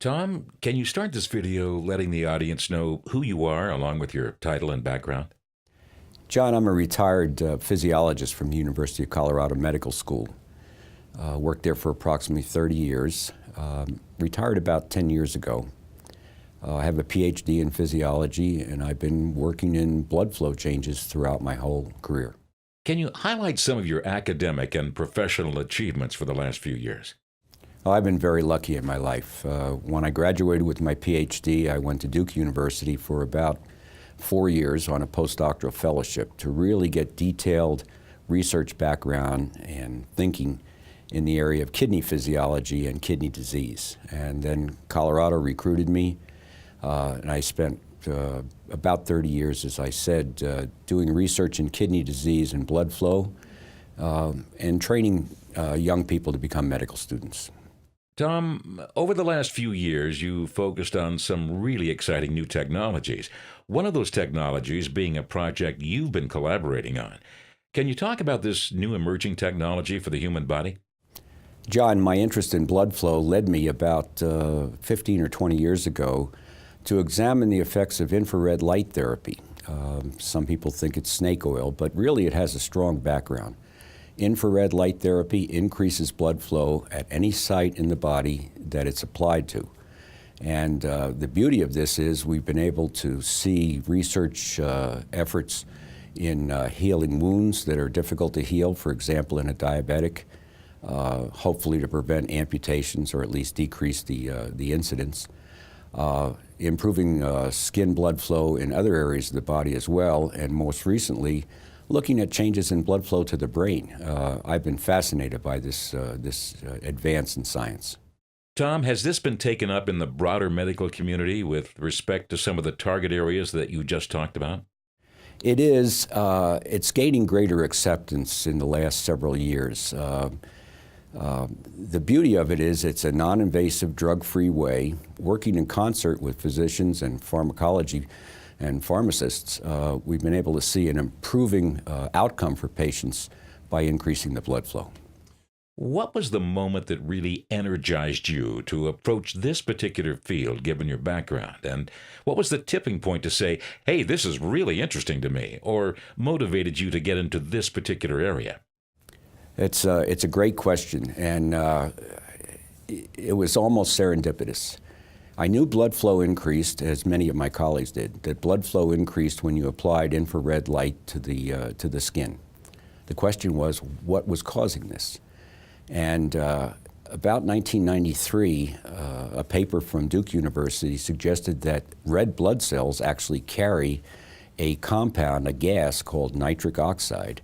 Tom, can you start this video letting the audience know who you are along with your title and background? John, I'm a retired physiologist from the University of Colorado Medical School. Worked there for approximately 30 years. Retired about 10 years ago. I have a PhD in physiology, and I've been working in blood flow changes throughout my whole career. Can you highlight some of your academic and professional achievements for the last few years? I've been very lucky in my life. When I graduated with my PhD, I went to Duke University for about 4 years on a postdoctoral fellowship to really get detailed research background and thinking in the area of kidney physiology and kidney disease. And then Colorado recruited me, and I spent about 30 years, as I said, doing research in kidney disease and blood flow and training young people to become medical students. Tom, over the last few years, you focused on some really exciting new technologies. One of those technologies being a project you've been collaborating on. Can you talk about this new emerging technology for the human body? John, my interest in blood flow led me about 15 or 20 years ago to examine the effects of infrared light therapy. Some people think it's snake oil, but really it has a strong background. Infrared light therapy increases blood flow at any site in the body that it's applied to. And the beauty of this is we've been able to see research efforts in healing wounds that are difficult to heal, for example, in a diabetic, hopefully to prevent amputations or at least decrease the incidence. Improving skin blood flow in other areas of the body as well, and most recently, looking at changes in blood flow to the brain. I've been fascinated by this advance in science. Tom, has this been taken up in the broader medical community with respect to some of the target areas that you just talked about? It is. It's gaining greater acceptance in the last several years. The beauty of it is it's a non-invasive, drug-free way, working in concert with physicians and pharmacology and pharmacists. We've been able to see an improving outcome for patients by increasing the blood flow. What was the moment that really energized you to approach this particular field, given your background? And what was the tipping point to say, hey, this is really interesting to me, or motivated you to get into this particular area? It's a great question, and it was almost serendipitous. I knew blood flow increased, as many of my colleagues did, that blood flow increased when you applied infrared light to the skin. The question was, what was causing this? And about 1993, a paper from Duke University suggested that red blood cells actually carry a compound, a gas called nitric oxide.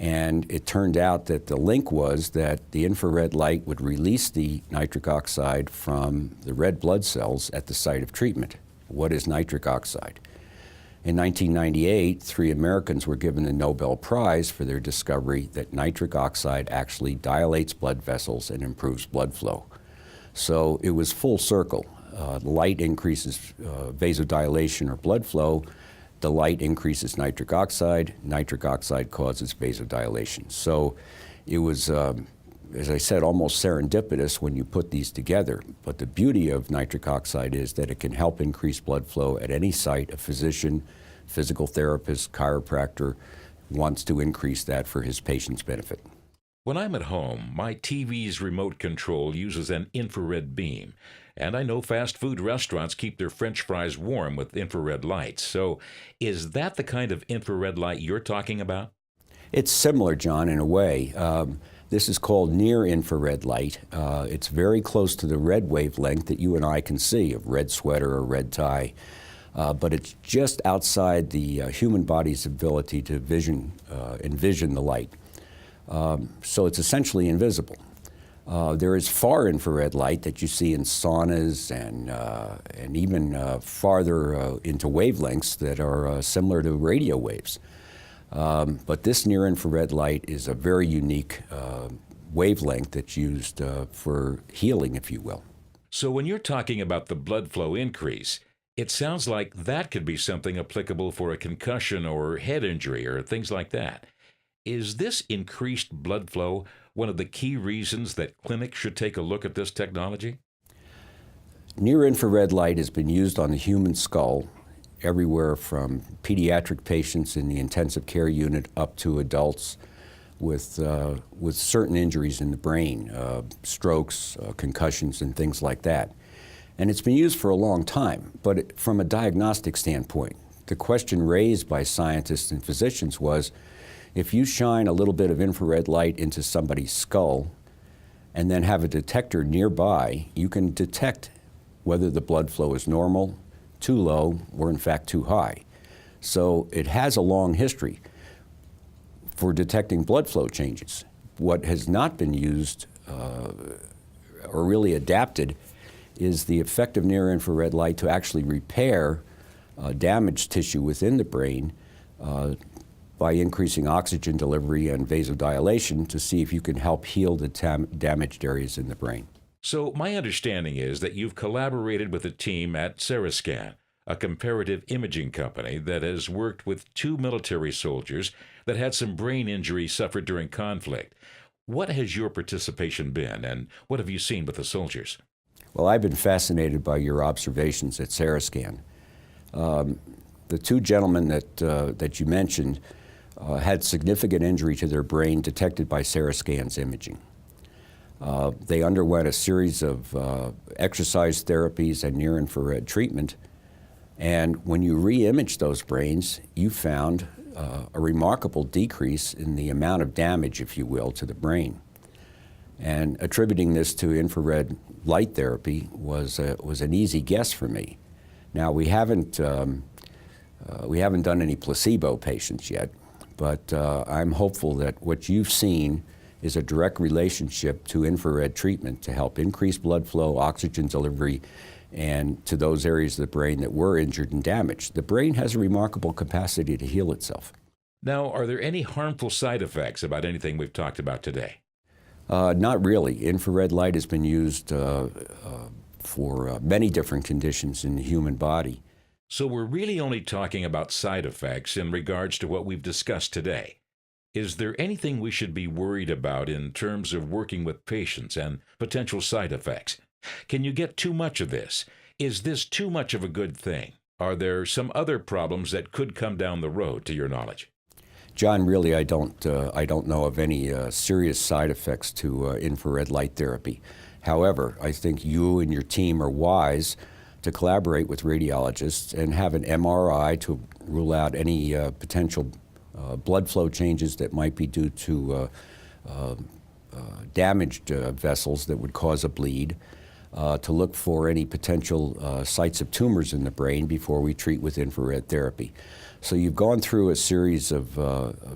And it turned out that the link was that the infrared light would release the nitric oxide from the red blood cells at the site of treatment. What is nitric oxide? In 1998, 3 Americans were given the Nobel Prize for their discovery that nitric oxide actually dilates blood vessels and improves blood flow. So it was full circle. Light increases vasodilation or blood flow. The light increases nitric oxide causes vasodilation. So it was, as I said, almost serendipitous when you put these together. But the beauty of nitric oxide is that it can help increase blood flow at any site a physician, physical therapist, chiropractor wants to increase that for his patient's benefit. When I'm at home, my TV's remote control uses an infrared beam, and I know fast food restaurants keep their French fries warm with infrared lights. So is that the kind of infrared light you're talking about? It's similar, John, in a way. This is called near-infrared light. It's very close to the red wavelength that you and I can see, of red sweater or red tie. But it's just outside the human body's ability to envision the light. So it's essentially invisible. There is far infrared light that you see in saunas and even farther into wavelengths that are similar to radio waves. But this near-infrared light is a very unique wavelength that's used for healing, if you will. So when you're talking about the blood flow increase, it sounds like that could be something applicable for a concussion or head injury or things like that. Is this increased blood flow one of the key reasons that clinics should take a look at this technology? Near-infrared light has been used on the human skull everywhere from pediatric patients in the intensive care unit up to adults with certain injuries in the brain, strokes, concussions, and things like that. And it's been used for a long time, but from a diagnostic standpoint, the question raised by scientists and physicians was, if you shine a little bit of infrared light into somebody's skull and then have a detector nearby, you can detect whether the blood flow is normal, too low, or in fact too high. So it has a long history for detecting blood flow changes. What has not been used or really adapted is the effect of near-infrared light to actually repair damaged tissue within the brain by increasing oxygen delivery and vasodilation to see if you can help heal the damaged areas in the brain. So my understanding is that you've collaborated with a team at Cerascan, a comparative imaging company that has worked with 2 military soldiers that had some brain injury suffered during conflict. What has your participation been, and what have you seen with the soldiers? Well, I've been fascinated by your observations at Cerascan. The 2 gentlemen that you mentioned had significant injury to their brain detected by Cerascan's imaging. They underwent a series of exercise therapies and near-infrared treatment, and when you re-imaged those brains, you found a remarkable decrease in the amount of damage, if you will, to the brain. And attributing this to infrared light therapy was an easy guess for me. Now, we haven't done any placebo patients yet, but I'm hopeful that what you've seen is a direct relationship to infrared treatment to help increase blood flow, oxygen delivery, and to those areas of the brain that were injured and damaged. The brain has a remarkable capacity to heal itself. Now, are there any harmful side effects about anything we've talked about today? Not really. Infrared light has been used for many different conditions in the human body. So we're really only talking about side effects in regards to what we've discussed today. Is there anything we should be worried about in terms of working with patients and potential side effects? Can you get too much of this? Is this too much of a good thing? Are there some other problems that could come down the road, to your knowledge? John, really, I don't know of any serious side effects to infrared light therapy. However, I think you and your team are wise to collaborate with radiologists and have an MRI to rule out any potential blood flow changes that might be due to damaged vessels that would cause a bleed, to look for any potential sites of tumors in the brain before we treat with infrared therapy. So you've gone through a series of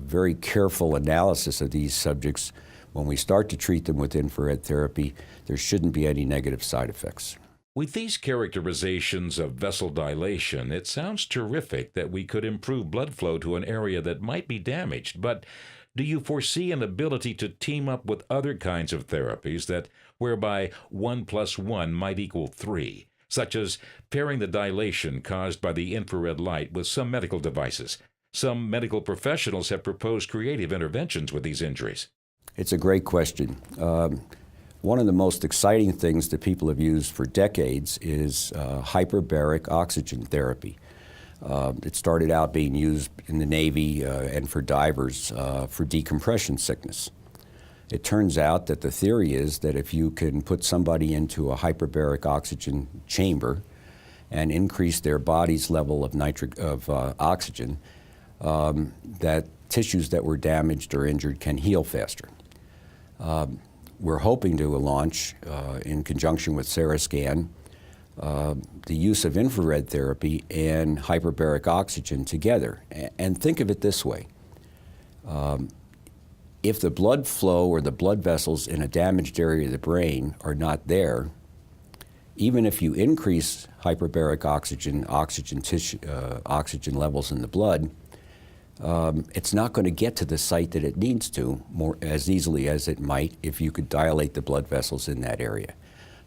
very careful analysis of these subjects. When we start to treat them with infrared therapy, there shouldn't be any negative side effects. With these characterizations of vessel dilation, it sounds terrific that we could improve blood flow to an area that might be damaged, but do you foresee an ability to team up with other kinds of therapies whereby 1 + 1 might equal 3, such as pairing the dilation caused by the infrared light with some medical devices? Some medical professionals have proposed creative interventions with these injuries. It's a great question. One of the most exciting things that people have used for decades is hyperbaric oxygen therapy. It started out being used in the Navy and for divers for decompression sickness. It turns out that the theory is that if you can put somebody into a hyperbaric oxygen chamber and increase their body's level of oxygen, that tissues that were damaged or injured can heal faster. We're hoping to launch, in conjunction with Cerascan, the use of infrared therapy and hyperbaric oxygen together. And think of it this way. If the blood flow or the blood vessels in a damaged area of the brain are not there, even if you increase hyperbaric oxygen levels in the blood, it's not going to get to the site that it needs to as easily as it might if you could dilate the blood vessels in that area.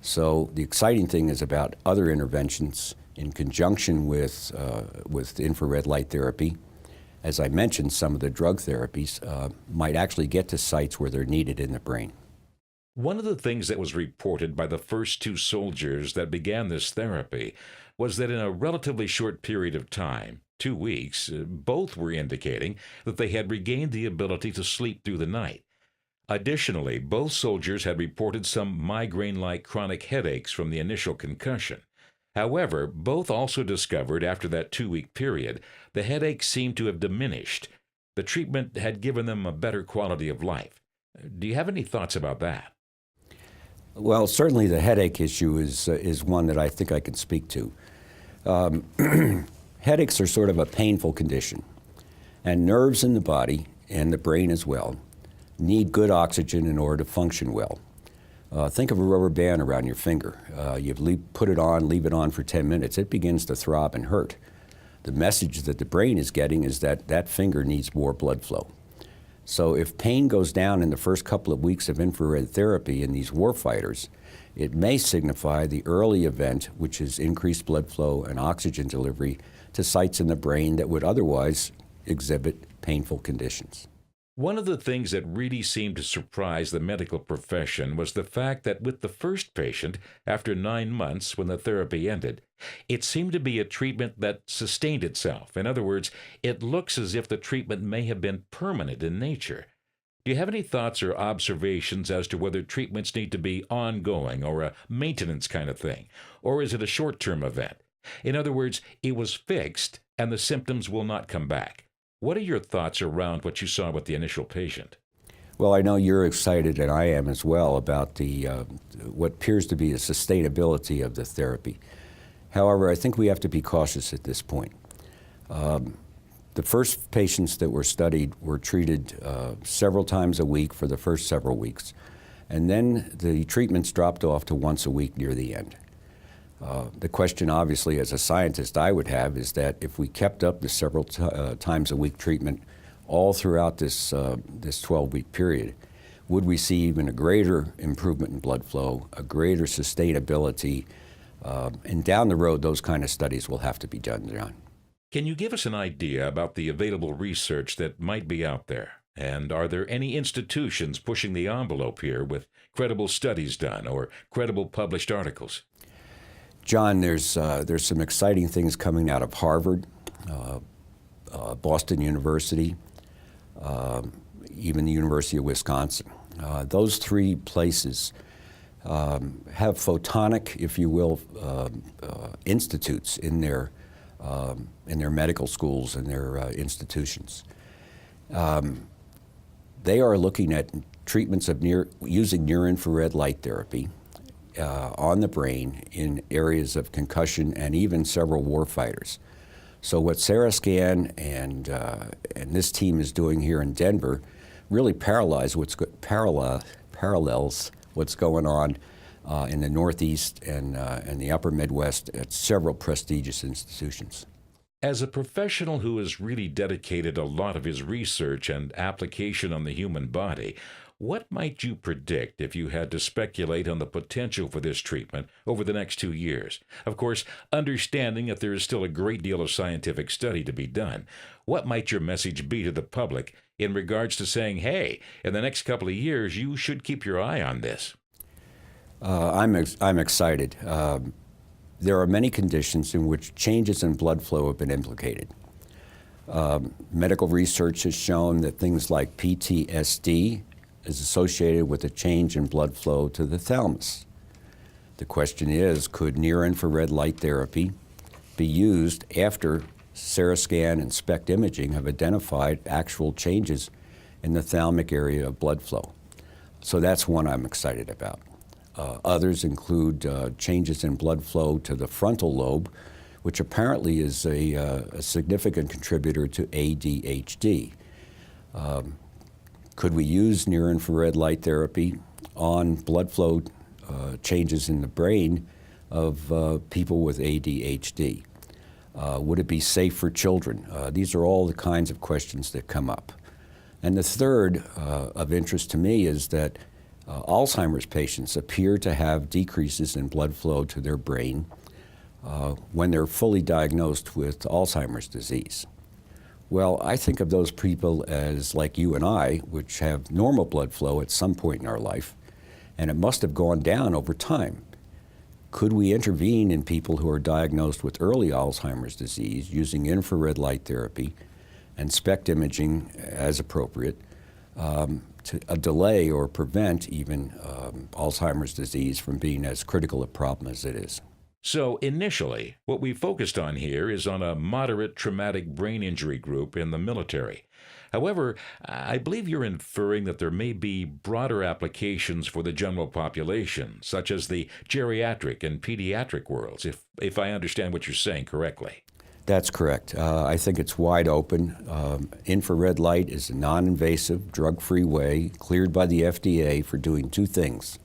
So the exciting thing is about other interventions in conjunction with infrared light therapy. As I mentioned, some of the drug therapies might actually get to sites where they're needed in the brain. One of the things that was reported by the first two soldiers that began this therapy was that in a relatively short period of time, 2 weeks, both were indicating that they had regained the ability to sleep through the night. Additionally, both soldiers had reported some migraine-like chronic headaches from the initial concussion. However, both also discovered after that 2 week period the headaches seemed to have diminished. The treatment had given them a better quality of life. Do you have any thoughts about that? Well, certainly the headache issue is one that I think I can speak to. Headaches are sort of a painful condition, and nerves in the body and the brain as well need good oxygen in order to function well. Think of a rubber band around your finger. Put it on, leave it on for 10 minutes, it begins to throb and hurt. The message that the brain is getting is that that finger needs more blood flow. So if pain goes down in the first couple of weeks of infrared therapy in these warfighters, it may signify the early event, which is increased blood flow and oxygen delivery to sites in the brain that would otherwise exhibit painful conditions. One of the things that really seemed to surprise the medical profession was the fact that with the first patient, after 9 months when the therapy ended, it seemed to be a treatment that sustained itself. In other words, it looks as if the treatment may have been permanent in nature. Do you have any thoughts or observations as to whether treatments need to be ongoing or a maintenance kind of thing? Or is it a short-term event? In other words, it was fixed and the symptoms will not come back. What are your thoughts around what you saw with the initial patient? Well, I know you're excited, and I am as well, about what appears to be the sustainability of the therapy. However, I think we have to be cautious at this point. The first patients that were studied were treated several times a week for the first several weeks, and then the treatments dropped off to once a week near the end. The question, obviously, as a scientist I would have is that if we kept up the several times a week treatment all throughout this 12-week period, would we see even a greater improvement in blood flow, a greater sustainability, and down the road, those kind of studies will have to be done, John. Can you give us an idea about the available research that might be out there? And are there any institutions pushing the envelope here with credible studies done or credible published articles? John, there's some exciting things coming out of Harvard, Boston University, even the University of Wisconsin. Those three places have photonic, if you will, institutes in their medical schools and their institutions. They are looking at treatments of using near-infrared light therapy on the brain in areas of concussion and even several warfighters. So what Sarascan and this team is doing here in Denver really parallels what's going on in the Northeast and the Upper Midwest at several prestigious institutions. As a professional who has really dedicated a lot of his research and application on the human body, what might you predict if you had to speculate on the potential for this treatment over the next 2 years? Of course, understanding that there is still a great deal of scientific study to be done, what might your message be to the public in regards to saying, hey, in the next couple of years, you should keep your eye on this? I'm excited. There are many conditions in which changes in blood flow have been implicated. Medical research has shown that things like PTSD is associated with a change in blood flow to the thalamus. The question is, could near-infrared light therapy be used after Sarascan and SPECT imaging have identified actual changes in the thalamic area of blood flow? So that's one I'm excited about. Others include changes in blood flow to the frontal lobe, which apparently is a significant contributor to ADHD. Could we use near-infrared light therapy on blood flow changes in the brain of people with ADHD? Would it be safe for children? These are all the kinds of questions that come up. And the third of interest to me is that Alzheimer's patients appear to have decreases in blood flow to their brain when they're fully diagnosed with Alzheimer's disease. Well, I think of those people as like you and I, which have normal blood flow at some point in our life, and it must have gone down over time. Could we intervene in people who are diagnosed with early Alzheimer's disease using infrared light therapy and SPECT imaging as appropriate to delay or prevent even Alzheimer's disease from being as critical a problem as it is? So initially, what we focused on here is on a moderate traumatic brain injury group in the military. However, I believe you're inferring that there may be broader applications for the general population, such as the geriatric and pediatric worlds, if I understand what you're saying correctly. That's correct. I think it's wide open. Infrared light is a non-invasive, drug-free way cleared by the FDA for doing two things: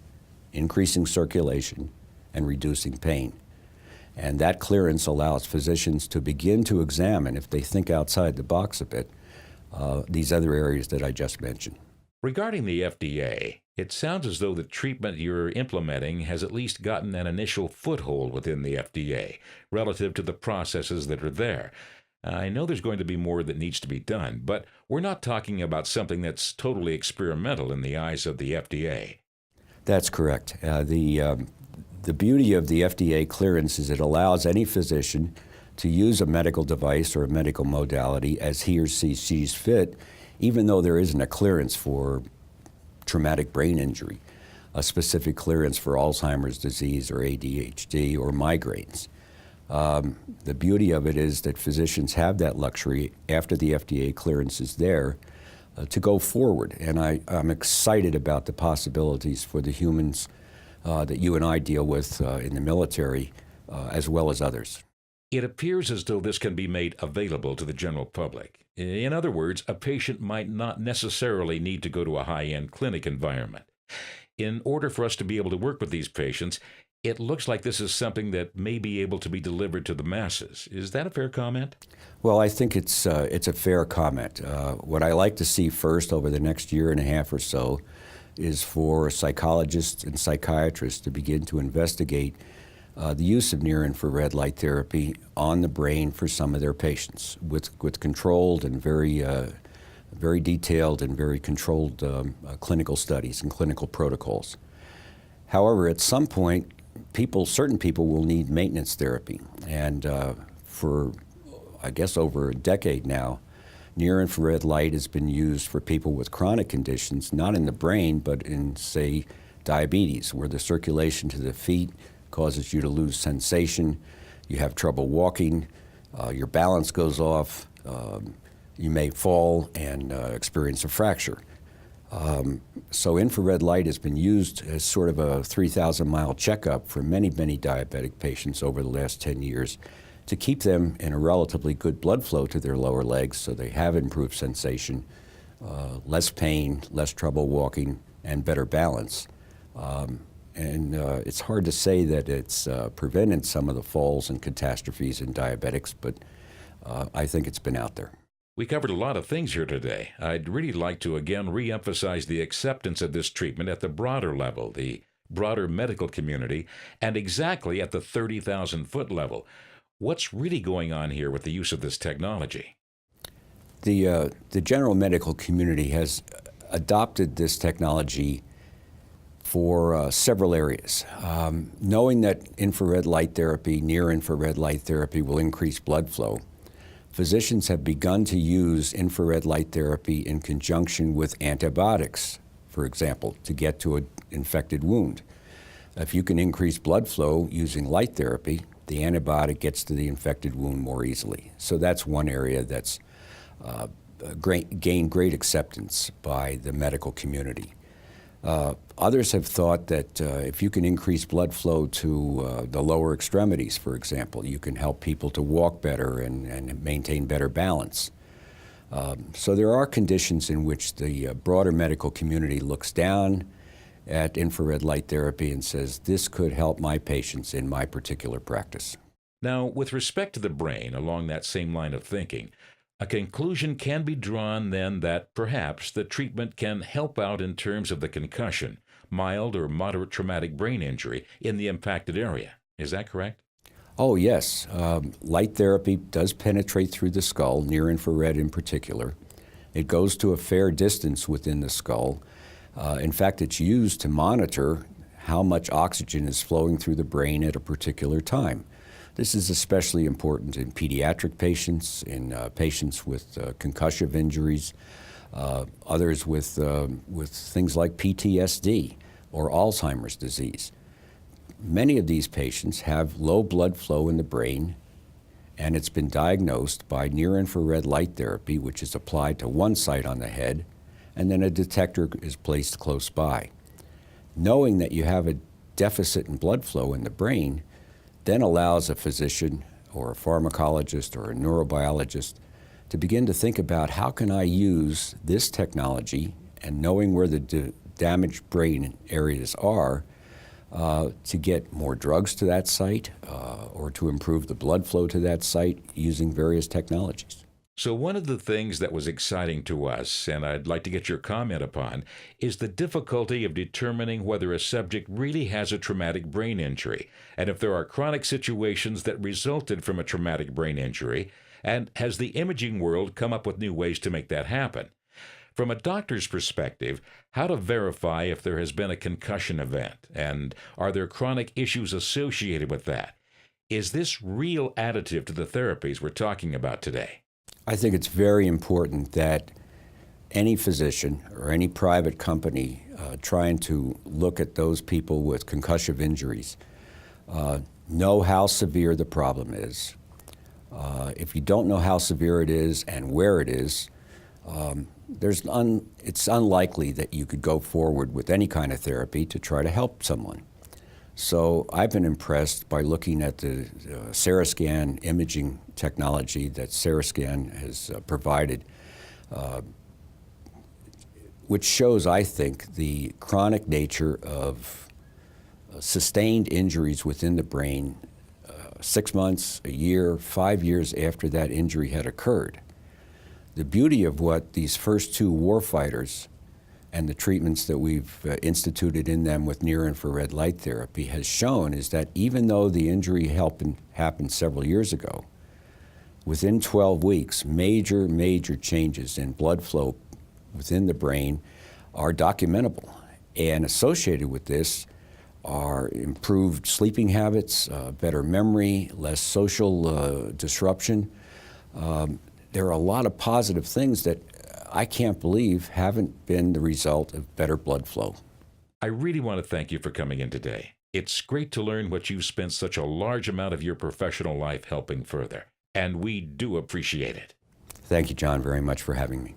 increasing circulation and reducing pain. And that clearance allows physicians to begin to examine, if they think outside the box a bit, these other areas that I just mentioned. Regarding the FDA, it sounds as though the treatment you're implementing has at least gotten an initial foothold within the FDA relative to the processes that are there. I know there's going to be more that needs to be done, but we're not talking about something that's totally experimental in the eyes of the FDA. That's correct. The beauty of the FDA clearance is it allows any physician to use a medical device or a medical modality as he or she sees fit, even though there isn't a clearance for traumatic brain injury, a specific clearance for Alzheimer's disease or ADHD or migraines. The beauty of it is that physicians have that luxury after the FDA clearance is there to go forward. And I'm excited about the possibilities for the humans that you and I deal with in the military, as well as others. It appears as though this can be made available to the general public. In other words, a patient might not necessarily need to go to a high-end clinic environment. In order for us to be able to work with these patients, it looks like this is something that may be able to be delivered to the masses. Is that a fair comment? Well, I think it's a fair comment. What I like to see first over the next year and a half or so is for psychologists and psychiatrists to begin to investigate the use of near-infrared light therapy on the brain for some of their patients with controlled and very detailed and very controlled clinical studies and clinical protocols. However, at some point, certain people will need maintenance therapy. And for, I guess, over a decade now, near-infrared light has been used for people with chronic conditions, not in the brain, but in, say, diabetes, where the circulation to the feet causes you to lose sensation, you have trouble walking, your balance goes off, you may fall and experience a fracture. So infrared light has been used as sort of a 3,000-mile checkup for many, many diabetic patients over the last 10 years to keep them in a relatively good blood flow to their lower legs so they have improved sensation, less pain, less trouble walking, and better balance. And it's hard to say that it's prevented some of the falls and catastrophes in diabetics, but I think it's been out there. We covered a lot of things here today. I'd really like to again re-emphasize the acceptance of this treatment at the broader level, the broader medical community, and exactly at the 30,000-foot level. What's really going on here with the use of this technology? The general medical community has adopted this technology for several areas. Knowing that infrared light therapy, near-infrared light therapy will increase blood flow, physicians have begun to use infrared light therapy in conjunction with antibiotics, for example, to get to an infected wound. If you can increase blood flow using light therapy, the antibiotic gets to the infected wound more easily. So that's one area that's gained great acceptance by the medical community. Others have thought that if you can increase blood flow to the lower extremities, for example, you can help people to walk better and maintain better balance. So there are conditions in which the broader medical community looks down at infrared light therapy and says, this could help my patients in my particular practice. Now, with respect to the brain, along that same line of thinking, a conclusion can be drawn then that perhaps the treatment can help out in terms of the concussion, mild or moderate traumatic brain injury in the impacted area. Is that correct? Oh, yes. Light therapy does penetrate through the skull, near infrared in particular. It goes to a fair distance within the skull. In fact, it's used to monitor how much oxygen is flowing through the brain at a particular time. This is especially important in pediatric patients, in patients with concussive injuries, others with things like PTSD or Alzheimer's disease. Many of these patients have low blood flow in the brain, and it's been diagnosed by near-infrared light therapy, which is applied to one site on the head, and then a detector is placed close by. Knowing that you have a deficit in blood flow in the brain then allows a physician or a pharmacologist or a neurobiologist to begin to think about how can I use this technology, and knowing where the damaged brain areas are, to get more drugs to that site or to improve the blood flow to that site using various technologies. So one of the things that was exciting to us, and I'd like to get your comment upon, is the difficulty of determining whether a subject really has a traumatic brain injury, and if there are chronic situations that resulted from a traumatic brain injury, and has the imaging world come up with new ways to make that happen? From a doctor's perspective, how to verify if there has been a concussion event, and are there chronic issues associated with that? Is this real additive to the therapies we're talking about today? I think it's very important that any physician or any private company trying to look at those people with concussive injuries know how severe the problem is. If you don't know how severe it is and where it is, it's unlikely that you could go forward with any kind of therapy to try to help someone. So I've been impressed by looking at the Seroscan imaging technology that Seroscan has provided, which shows, I think, the chronic nature of sustained injuries within the brain 6 months, a year, 5 years after that injury had occurred. The beauty of what these first two warfighters and the treatments that we've instituted in them with near-infrared light therapy has shown is that even though the injury happened several years ago, within 12 weeks, major changes in blood flow within the brain are documentable. And associated with this are improved sleeping habits, better memory, less social disruption. There are a lot of positive things that I can't believe haven't been the result of better blood flow. I really want to thank you for coming in today. It's great to learn what you've spent such a large amount of your professional life helping further, and we do appreciate it. Thank you, John, very much for having me.